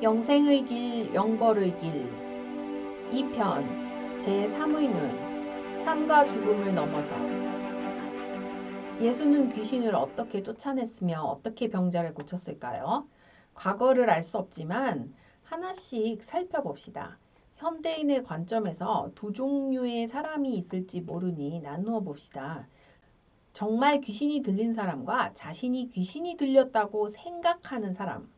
영생의 길, 영벌의 길 2편 제3의 눈 삶과 죽음을 넘어서 예수는 귀신을 어떻게 쫓아냈으며 어떻게 병자를 고쳤을까요? 과거를 알 수 없지만 하나씩 살펴봅시다. 현대인의 관점에서 두 종류의 사람이 있을지 모르니 나누어 봅시다. 정말 귀신이 들린 사람과 자신이 귀신이 들렸다고 생각하는 사람.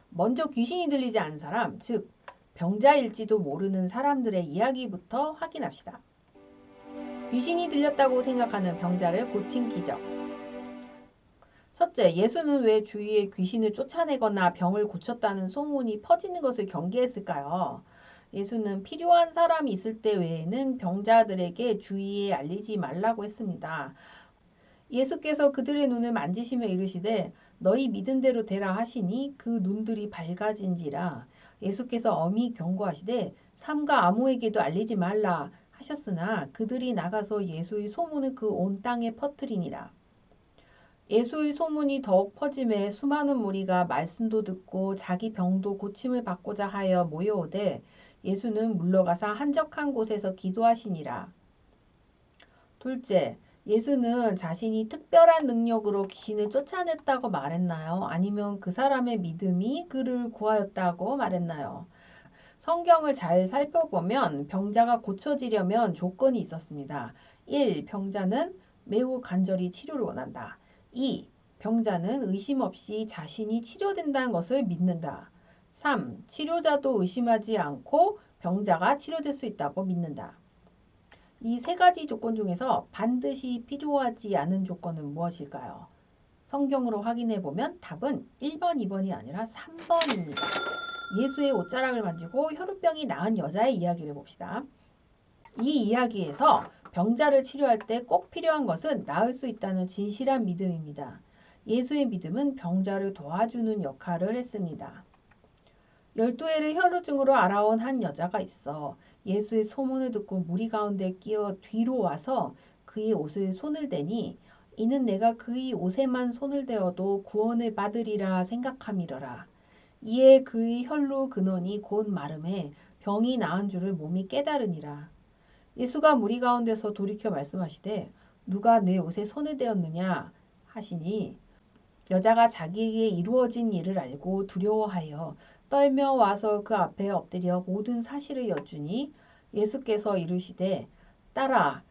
먼저 귀신이 들리지 않은 사람, 즉 병자일지도 모르는 사람들의 이야기부터 확인합시다. 귀신이 들렸다고 생각하는 병자를 고친 기적. 첫째, 예수는 왜 주위에 귀신을 쫓아내거나 병을 고쳤다는 소문이 퍼지는 것을 경계했을까요? 예수는 필요한 사람이 있을 때 외에는 병자들에게 주위에 알리지 말라고 했습니다. 예수께서 그들의 눈을 만지시며 이르시되 너희 믿음대로 되라 하시니 그 눈들이 밝아진지라. 예수께서 엄히 경고하시되 삼가 아무에게도 알리지 말라 하셨으나 그들이 나가서 예수의 소문을 그 온 땅에 퍼뜨리니라. 예수의 소문이 더욱 퍼짐에 수많은 무리가 말씀도 듣고 자기 병도 고침을 받고자 하여 모여오되 예수는 물러가사 한적한 곳에서 기도하시니라. 둘째, 예수는 자신이 특별한 능력으로 귀신을 쫓아냈다고 말했나요? 아니면 그 사람의 믿음이 그를 구하였다고 말했나요? 성경을 잘 살펴보면 병자가 고쳐지려면 조건이 있었습니다. 1. 병자는 매우 간절히 치료를 원한다. 2. 병자는 의심 없이 자신이 치료된다는 것을 믿는다. 3. 치료자도 의심하지 않고 병자가 치료될 수 있다고 믿는다. 이 세 가지 조건 중에서 반드시 필요하지 않은 조건은 무엇일까요? 성경으로 확인해 보면 답은 1번, 2번이 아니라 3번입니다. 예수의 옷자락을 만지고 혈우병이 나은 여자의 이야기를 봅시다. 이 이야기에서 병자를 치료할 때 꼭 필요한 것은 나을 수 있다는 진실한 믿음입니다. 예수의 믿음은 병자를 도와주는 역할을 했습니다. 12해를 혈루증으로 알아온 한 여자가 있어. 예수의 소문을 듣고 무리 가운데 끼어 뒤로 와서 그의 옷을 손을 대니 이는 내가 그의 옷에만 손을 대어도 구원을 받으리라 생각함이러라. 이에 그의 혈루 근원이 곧 마름에 병이 나은 줄을 몸이 깨달으니라. 예수가 무리 가운데서 돌이켜 말씀하시되 누가 내 옷에 손을 대었느냐 하시니 여자가 자기에게 이루어진 일을 알고 두려워하여 떨며 와서 그 앞에 엎드려 모든 사실을 여쭈니 예수께서 이르시되 딸아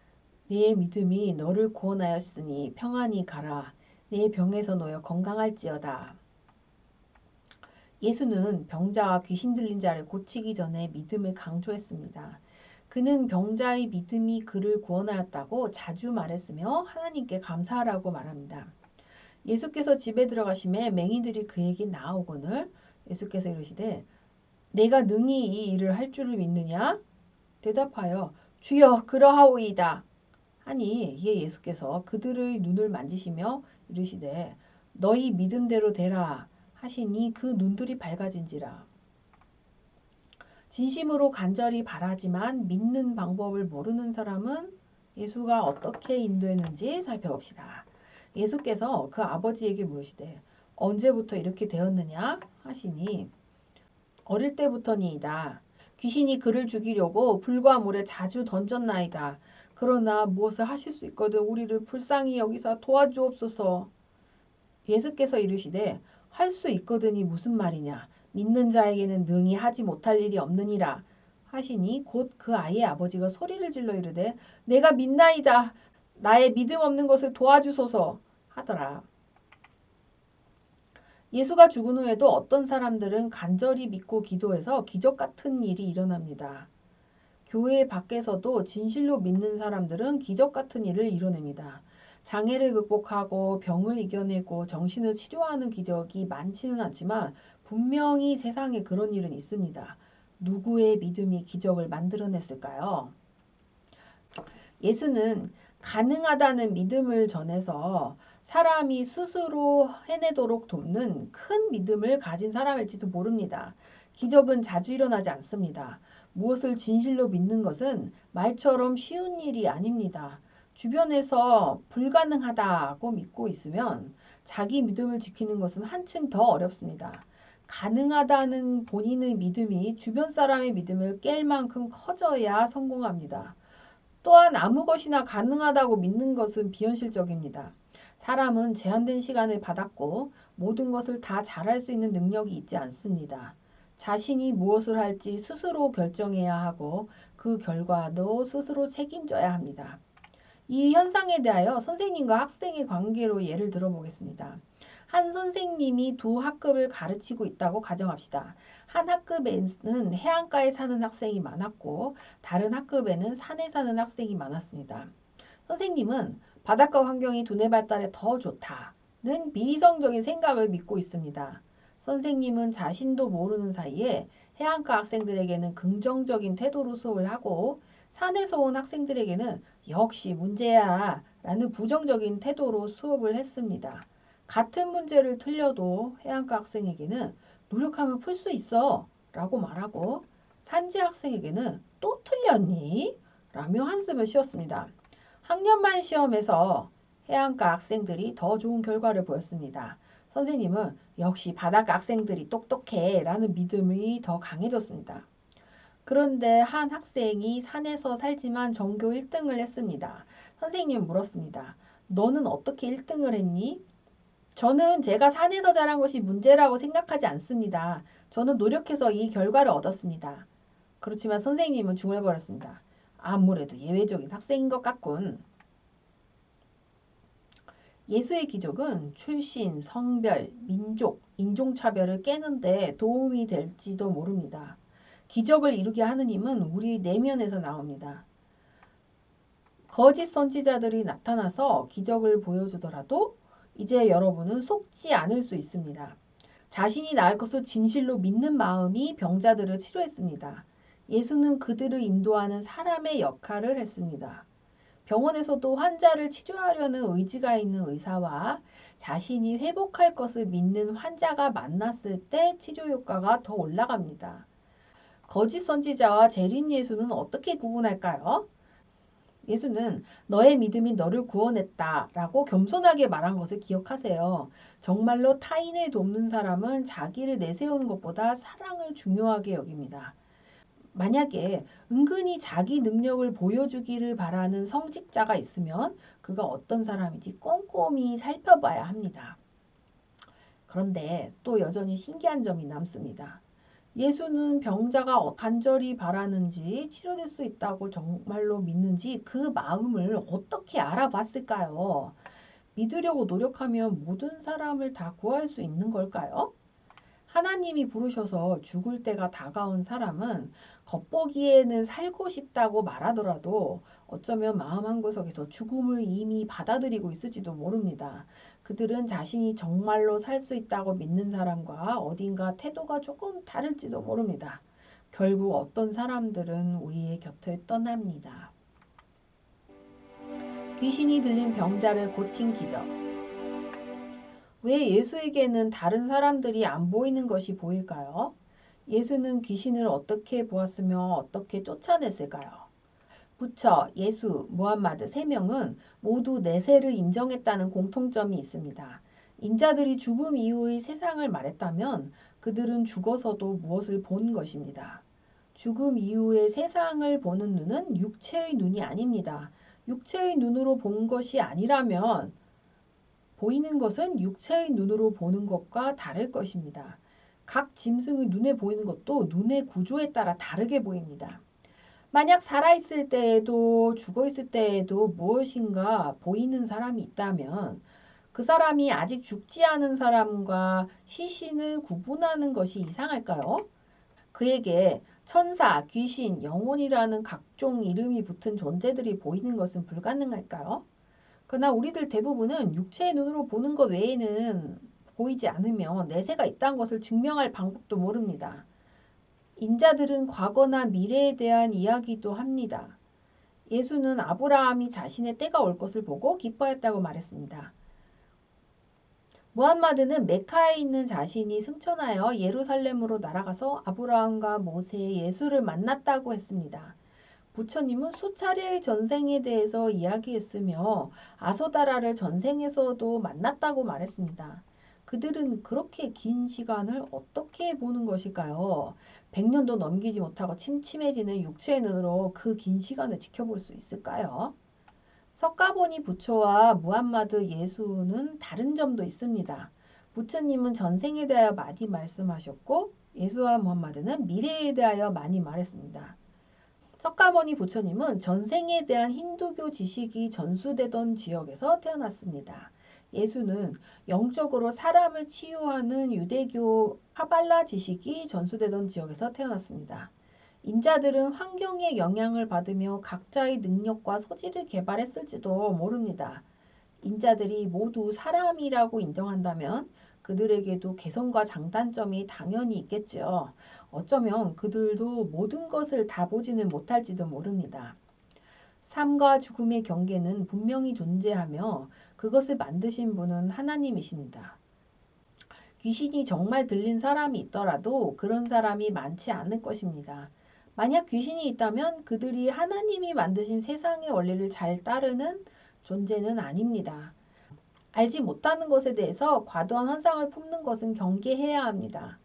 네 믿음이 너를 구원하였으니 평안히 가라. 네 병에서 놓여 건강할지어다. 예수는 병자와 귀신 들린 자를 고치기 전에 믿음을 강조했습니다. 그는 병자의 믿음이 그를 구원하였다고 자주 말했으며 하나님께 감사하라고 말합니다. 예수께서 집에 들어가심에 맹인들이 그에게 나아오거늘 예수께서 이르시되 내가 능히 이 일을 할 줄을 믿느냐? 대답하여 주여 그러하오이다 하니 이에 예수께서 그들의 눈을 만지시며 이르시되 너희 믿음대로 되라 하시니 그 눈들이 밝아진지라. 진심으로 간절히 바라지만 믿는 방법을 모르는 사람은 예수가 어떻게 인도했는지 살펴봅시다. 예수께서 그 아버지에게 물으시되 언제부터 이렇게 되었느냐 하시니 어릴 때부터니이다. 귀신이 그를 죽이려고 불과 물에 자주 던졌나이다. 그러나 무엇을 하실 수 있거든 우리를 불쌍히 여기사 도와주옵소서. 예수께서 이르시되 할 수 있거든이 무슨 말이냐. 믿는 자에게는 능히 하지 못할 일이 없느니라 하시니 곧 그 아이의 아버지가 소리를 질러 이르되 내가 믿나이다. 나의 믿음 없는 것을 도와주소서 하더라. 예수가 죽은 후에도 어떤 사람들은 간절히 믿고 기도해서 기적 같은 일이 일어납니다. 교회 밖에서도 진실로 믿는 사람들은 기적 같은 일을 이뤄냅니다. 장애를 극복하고 병을 이겨내고 정신을 치료하는 기적이 많지는 않지만 분명히 세상에 그런 일은 있습니다. 누구의 믿음이 기적을 만들어냈을까요? 예수는 가능하다는 믿음을 전해서 사람이 스스로 해내도록 돕는 큰 믿음을 가진 사람일지도 모릅니다. 기적은 자주 일어나지 않습니다. 무엇을 진실로 믿는 것은 말처럼 쉬운 일이 아닙니다. 주변에서 불가능하다고 믿고 있으면 자기 믿음을 지키는 것은 한층 더 어렵습니다. 가능하다는 본인의 믿음이 주변 사람의 믿음을 깰 만큼 커져야 성공합니다. 또한 아무 것이나 가능하다고 믿는 것은 비현실적입니다. 사람은 제한된 시간을 받았고 모든 것을 다 잘할 수 있는 능력이 있지 않습니다. 자신이 무엇을 할지 스스로 결정해야 하고 그 결과도 스스로 책임져야 합니다. 이 현상에 대하여 선생님과 학생의 관계로 예를 들어보겠습니다. 한 선생님이 두 학급을 가르치고 있다고 가정합시다. 한 학급에는 해안가에 사는 학생이 많았고 다른 학급에는 산에 사는 학생이 많았습니다. 선생님은 바닷가 환경이 두뇌 발달에 더 좋다는 비이성적인 생각을 믿고 있습니다. 선생님은 자신도 모르는 사이에 해안가 학생들에게는 긍정적인 태도로 수업을 하고 산에서 온 학생들에게는 역시 문제야 라는 부정적인 태도로 수업을 했습니다. 같은 문제를 틀려도 해안가 학생에게는 노력하면 풀 수 있어 라고 말하고 산지 학생에게는 또 틀렸니? 라며 한숨을 쉬었습니다. 학년만 시험에서 해안가 학생들이 더 좋은 결과를 보였습니다. 선생님은 역시 바닷가 학생들이 똑똑해 라는 믿음이 더 강해졌습니다. 그런데 한 학생이 산에서 살지만 전교 1등을 했습니다. 선생님은 물었습니다. 너는 어떻게 1등을 했니? 저는 제가 산에서 자란 것이 문제라고 생각하지 않습니다. 저는 노력해서 이 결과를 얻었습니다. 그렇지만 선생님은 중얼거렸습니다. 아무래도 예외적인 학생인 것 같군. 예수의 기적은 출신, 성별, 민족, 인종차별을 깨는데 도움이 될지도 모릅니다. 기적을 이루게 하는 힘은 우리 내면에서 나옵니다. 거짓 선지자들이 나타나서 기적을 보여주더라도 이제 여러분은 속지 않을 수 있습니다. 자신이 나을 것을 진실로 믿는 마음이 병자들을 치료했습니다. 예수는 그들을 인도하는 사람의 역할을 했습니다. 병원에서도 환자를 치료하려는 의지가 있는 의사와 자신이 회복할 것을 믿는 환자가 만났을 때 치료 효과가 더 올라갑니다. 거짓 선지자와 재림 예수는 어떻게 구분할까요? 예수는 너의 믿음이 너를 구원했다 라고 겸손하게 말한 것을 기억하세요. 정말로 타인을 돕는 사람은 자기를 내세우는 것보다 사랑을 중요하게 여깁니다. 만약에 은근히 자기 능력을 보여주기를 바라는 성직자가 있으면 그가 어떤 사람인지 꼼꼼히 살펴봐야 합니다. 그런데 또 여전히 신기한 점이 남습니다. 예수는 병자가 간절히 바라는지 치료될 수 있다고 정말로 믿는지 그 마음을 어떻게 알아봤을까요? 믿으려고 노력하면 모든 사람을 다 구할 수 있는 걸까요? 하나님이 부르셔서 죽을 때가 다가온 사람은 겉보기에는 살고 싶다고 말하더라도 어쩌면 마음 한구석에서 죽음을 이미 받아들이고 있을지도 모릅니다. 그들은 자신이 정말로 살 수 있다고 믿는 사람과 어딘가 태도가 조금 다를지도 모릅니다. 결국 어떤 사람들은 우리의 곁을 떠납니다. 귀신이 들린 병자를 고친 기적. 왜 예수에게는 다른 사람들이 안 보이는 것이 보일까요? 예수는 귀신을 어떻게 보았으며 어떻게 쫓아냈을까요? 부처, 예수, 무함마드 3명은 모두 내세를 인정했다는 공통점이 있습니다. 인자들이 죽음 이후의 세상을 말했다면 그들은 죽어서도 무엇을 본 것입니다. 죽음 이후의 세상을 보는 눈은 육체의 눈이 아닙니다. 육체의 눈으로 본 것이 아니라면 보이는 것은 육체의 눈으로 보는 것과 다를 것입니다. 각 짐승의 눈에 보이는 것도 눈의 구조에 따라 다르게 보입니다. 만약 살아있을 때에도 죽어있을 때에도 무엇인가 보이는 사람이 있다면 그 사람이 아직 죽지 않은 사람과 시신을 구분하는 것이 이상할까요? 그에게 천사, 귀신, 영혼이라는 각종 이름이 붙은 존재들이 보이는 것은 불가능할까요? 그러나 우리들 대부분은 육체의 눈으로 보는 것 외에는 보이지 않으며 내세가 있다는 것을 증명할 방법도 모릅니다. 인자들은 과거나 미래에 대한 이야기도 합니다. 예수는 아브라함이 자신의 때가 올 것을 보고 기뻐했다고 말했습니다. 무함마드는 메카에 있는 자신이 승천하여 예루살렘으로 날아가서 아브라함과 모세, 예수를 만났다고 했습니다. 부처님은 수차례의 전생에 대해서 이야기했으며 아소다라를 전생에서도 만났다고 말했습니다. 그들은 그렇게 긴 시간을 어떻게 보는 것일까요? 100년도 넘기지 못하고 침침해지는 육체의 눈으로 그 긴 시간을 지켜볼 수 있을까요? 석가모니 부처와 무함마드 예수는 다른 점도 있습니다. 부처님은 전생에 대하여 많이 말씀하셨고 예수와 무함마드는 미래에 대하여 많이 말했습니다. 석가모니 부처님은 전생에 대한 힌두교 지식이 전수되던 지역에서 태어났습니다. 예수는 영적으로 사람을 치유하는 유대교 카발라 지식이 전수되던 지역에서 태어났습니다. 인자들은 환경의 영향을 받으며 각자의 능력과 소질을 개발했을지도 모릅니다. 인자들이 모두 사람이라고 인정한다면 그들에게도 개성과 장단점이 당연히 있겠지요. 어쩌면 그들도 모든 것을 다 보지는 못할지도 모릅니다. 삶과 죽음의 경계는 분명히 존재하며 그것을 만드신 분은 하나님이십니다. 귀신이 정말 들린 사람이 있더라도 그런 사람이 많지 않을 것입니다. 만약 귀신이 있다면 그들이 하나님이 만드신 세상의 원리를 잘 따르는 존재는 아닙니다. 알지 못하는 것에 대해서 과도한 환상을 품는 것은 경계해야 합니다.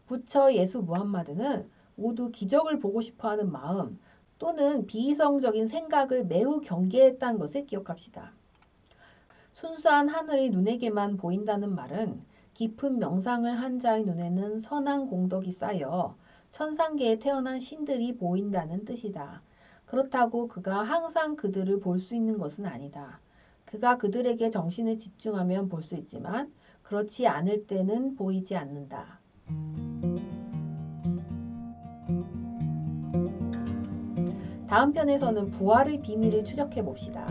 부처, 예수, 무함마드는 모두 기적을 보고 싶어하는 마음 또는 비이성적인 생각을 매우 경계했다는 것을 기억합시다. 순수한 하늘이 눈에게만 보인다는 말은 깊은 명상을 한 자의 눈에는 선한 공덕이 쌓여 천상계에 태어난 신들이 보인다는 뜻이다. 그렇다고 그가 항상 그들을 볼 수 있는 것은 아니다. 그가 그들에게 정신을 집중하면 볼 수 있지만 그렇지 않을 때는 보이지 않는다. 다음 편에서는 부활의 비밀을 추적해 봅시다.